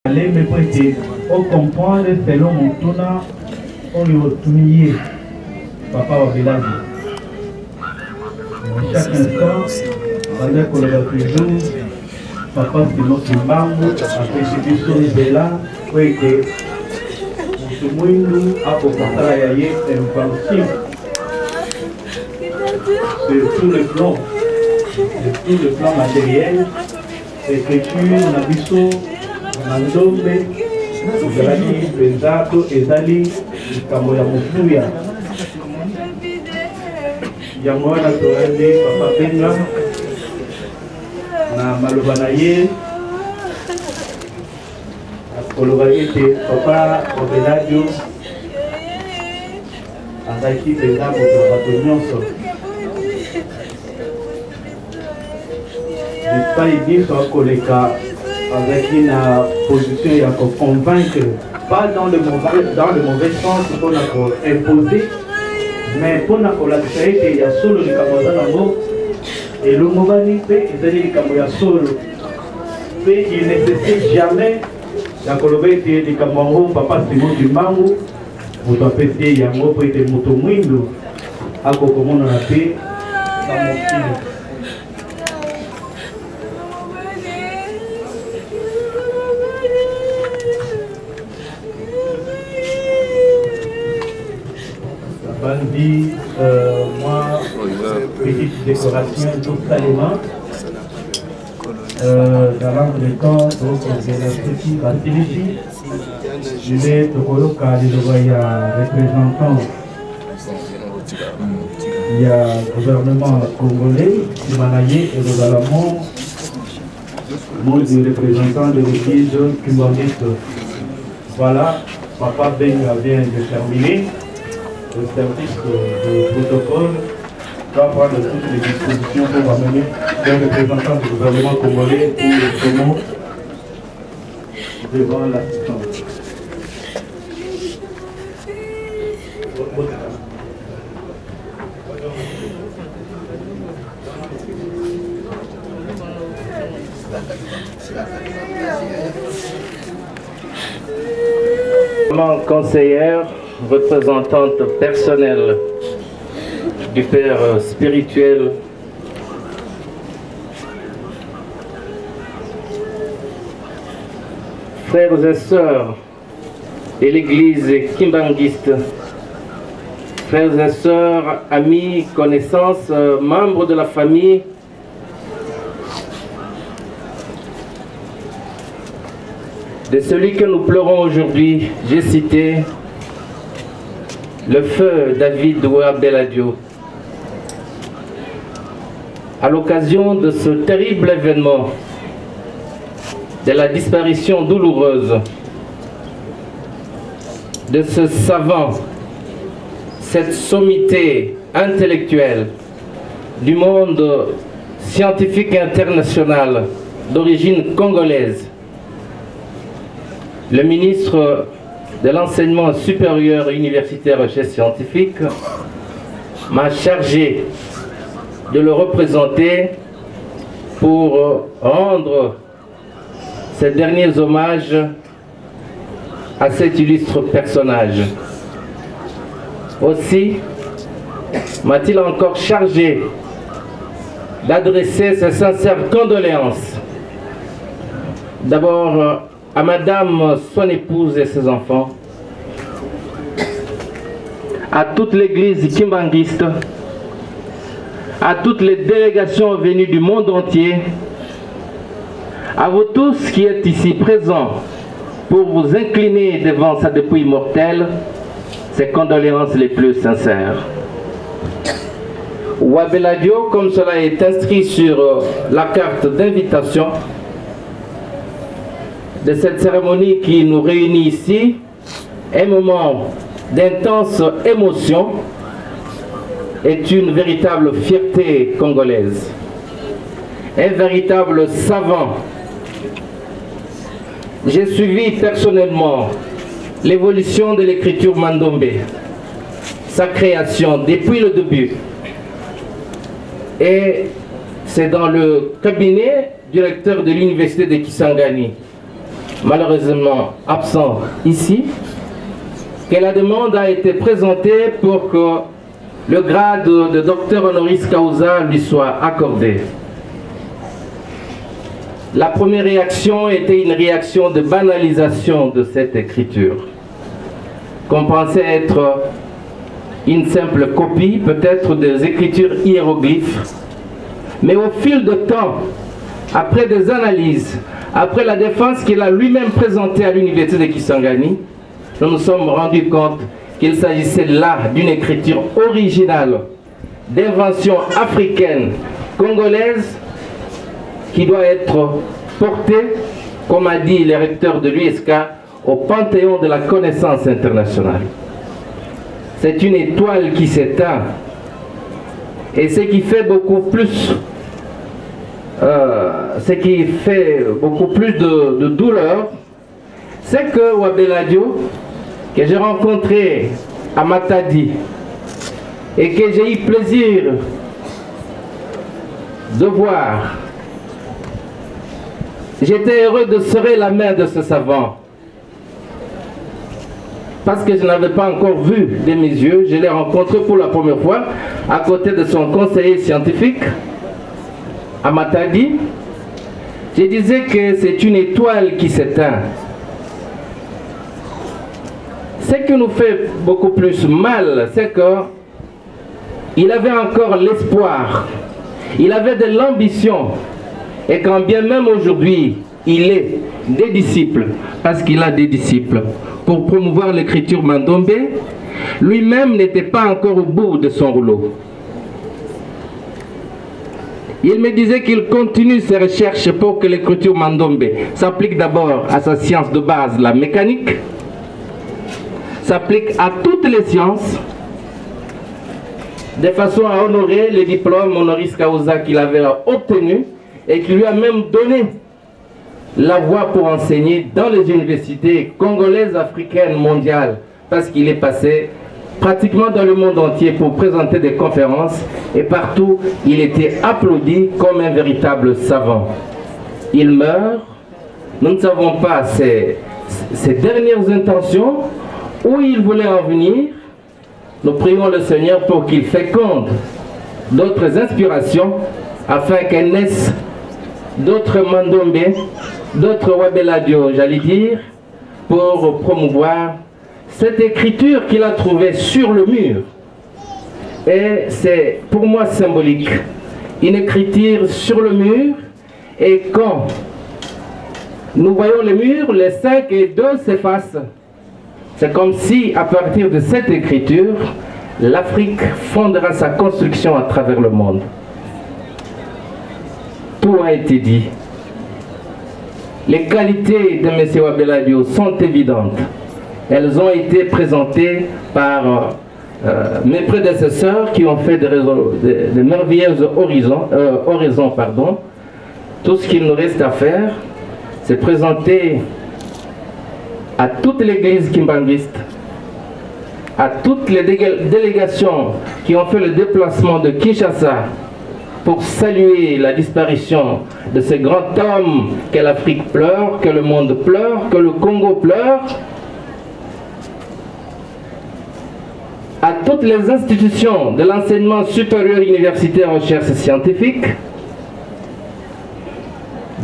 Allez me prêter au comprendre selon mon tournant on lui retourne papa au village. Chaque instant, pendant qu'on le voit toujours, papa c'est notre bambou, après c'est du son de là, oui que tout le monde a pour travailler infantil. Sur tout le plan matériel, écriture, nabiso, mandombe, ezalaki penzato ezali likambo ya mofuya. Yango wana toyandi papa benga na maloba na ye akoloba ete papa Obeladio azalaki penza moto bato nyonso epai biso akoleka avec une position à convaincre, pas dans le mauvais sens pour imposer, mais pour la créer, il y a solo le Cameroun et le Mobani fait il y a solo. Il ne nécessite jamais la colobé du Cameroun, papa Simon du Mango, vous doit péter, il y a un mot pour être motomouindo, à comment on a fait, dans mon fils. Bandi, moi, petite décoration, tout salement. Dans le temps, donc, c'est le petit Basiliki. Il est au Koloka, il y a représentant. Il y a le gouvernement congolais, Simanaye et le Galamon. Moi, je suis représentant de l'église cubaniste. Voilà, papa Ben vient de terminer. Le service de protocole va prendre toutes les dispositions pour amener les représentants du gouvernement congolais pour le promo devant l'assistance. Conseillère, représentante personnelle du Père spirituel, frères et sœurs de l'Église kimbanguiste, frères et sœurs, amis, connaissances, membres de la famille, de celui que nous pleurons aujourd'hui, j'ai cité le feu David Ouabeladio. À l'occasion de ce terrible événement, de la disparition douloureuse de ce savant, cette sommité intellectuelle du monde scientifique international d'origine congolaise, le ministre de l'enseignement supérieur universitaire et recherche scientifique m'a chargé de le représenter pour rendre ces derniers hommages à cet illustre personnage. Aussi m'a-t-il encore chargé d'adresser ses sincères condoléances d'abord à Madame, son épouse et ses enfants, à toute l'église kimbanguiste, à toutes les délégations venues du monde entier, à vous tous qui êtes ici présents pour vous incliner devant sa dépouille mortelle, ces condoléances les plus sincères. Ouabeladio, comme cela est inscrit sur la carte d'invitation de cette cérémonie qui nous réunit ici, un moment d'intense émotion, est une véritable fierté congolaise. Un véritable savant. J'ai suivi personnellement l'évolution de l'écriture Mandombe, sa création depuis le début. Et c'est dans le cabinet directeur de l'université de Kisangani malheureusement absent ici, que la demande a été présentée pour que le grade de docteur honoris causa lui soit accordé. La première réaction était une réaction de banalisation de cette écriture, qu'on pensait être une simple copie, peut-être des écritures hiéroglyphes. Mais au fil du temps, après des analyses, après la défense qu'il a lui-même présentée à l'université de Kisangani, nous nous sommes rendus compte qu'il s'agissait là d'une écriture originale, d'invention africaine, congolaise, qui doit être portée, comme a dit le recteur de l'USK, au panthéon de la connaissance internationale. C'est une étoile qui s'éteint. Et ce qui fait beaucoup plus, de douleur, c'est que Wabeladio, que j'ai rencontré à Matadi et que j'ai eu plaisir de voir, j'étais heureux de serrer la main de ce savant parce que je n'avais pas encore vu de mes yeux. Je l'ai rencontré pour la première fois à côté de son conseiller scientifique à Matadi. Je disais que c'est une étoile qui s'éteint. Ce qui nous fait beaucoup plus mal, c'est qu'il avait encore l'espoir, il avait de l'ambition, et quand bien même aujourd'hui, il est des disciples, parce qu'il a des disciples, pour promouvoir l'écriture Mandombe, lui-même n'était pas encore au bout de son rouleau. Il me disait qu'il continue ses recherches pour que l'écriture Mandombe s'applique d'abord à sa science de base, la mécanique, s'applique à toutes les sciences, de façon à honorer les diplômes honoris causa qu'il avait obtenus et qui lui a même donné la voie pour enseigner dans les universités congolaises, africaines, mondiales, parce qu'il est passé pratiquement dans le monde entier pour présenter des conférences et partout il était applaudi comme un véritable savant. Il meurt, nous ne savons pas ses dernières intentions, où il voulait en venir. Nous prions le Seigneur pour qu'il féconde d'autres inspirations afin qu'elles naissent d'autres Mandombe, d'autres Wabeladio, j'allais dire, pour promouvoir cette écriture qu'il a trouvée sur le mur. Et c'est pour moi symbolique. Une écriture sur le mur, et quand nous voyons le mur, les 5 et 2 s'effacent. C'est comme si, à partir de cette écriture, l'Afrique fondera sa construction à travers le monde. Tout a été dit. Les qualités de M. Wabeladio sont évidentes. Elles ont été présentées par mes prédécesseurs qui ont fait de merveilleuses oraisons. Tout ce qu'il nous reste à faire, c'est présenter à toute l'église kimbanguiste, à toutes les délégations qui ont fait le déplacement de Kinshasa pour saluer la disparition de ce grand homme que l'Afrique pleure, que le monde pleure, que le Congo pleure, à toutes les institutions de l'enseignement supérieur universitaire, recherche scientifique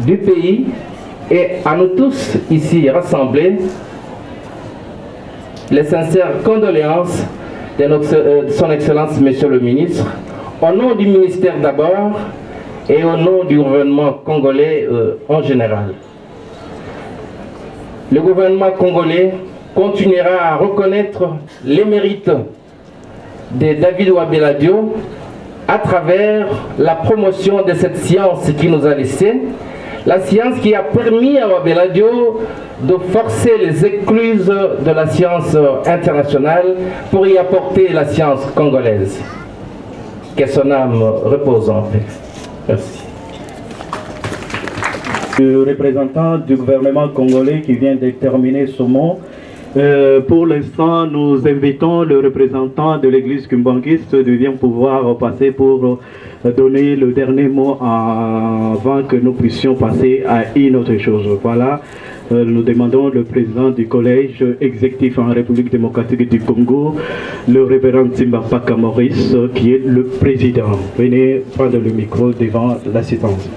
du pays, et à nous tous ici rassemblés, les sincères condoléances de son Excellence Monsieur le Ministre, au nom du ministère d'abord et au nom du gouvernement congolais en général. Le gouvernement congolais continuera à reconnaître les mérites de David Wabeladio à travers la promotion de cette science qui nous a laissé, la science qui a permis à Wabeladio de forcer les écluses de la science internationale pour y apporter la science congolaise. Que son âme repose en paix. Merci. Le représentant du gouvernement congolais qui vient de terminer ce mot. Pour l'instant, nous invitons le représentant de l'église kimbanguiste de bien pouvoir passer pour donner le dernier mot avant que nous puissions passer à une autre chose. Voilà, nous demandons le président du collège exécutif en République démocratique du Congo, le révérend Tsimbapaka Maurice, qui est le président. Venez prendre le micro devant l'assistance.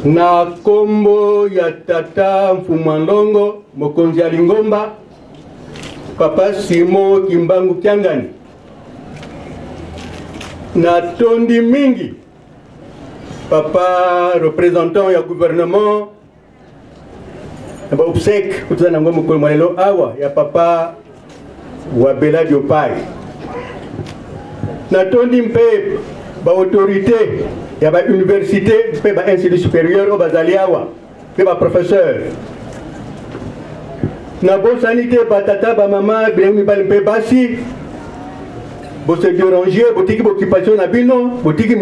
Na kombo ya tata Mfumandongo mokonzi ya Lingomba papa Simo Kimbangu Kiangani na tondi mingi papa représentant ya gouvernement ba obsèque kutana ngomo ko mwalelo awa ya papa wa Bela Diopai na tondi mpe ba autorité ya ba université pe ba institut supérieur o bazali awa pe ba professeur na bo sanité ba tata ba mama bien ba mpe basi bo se déranger botiki occupation na bino botiki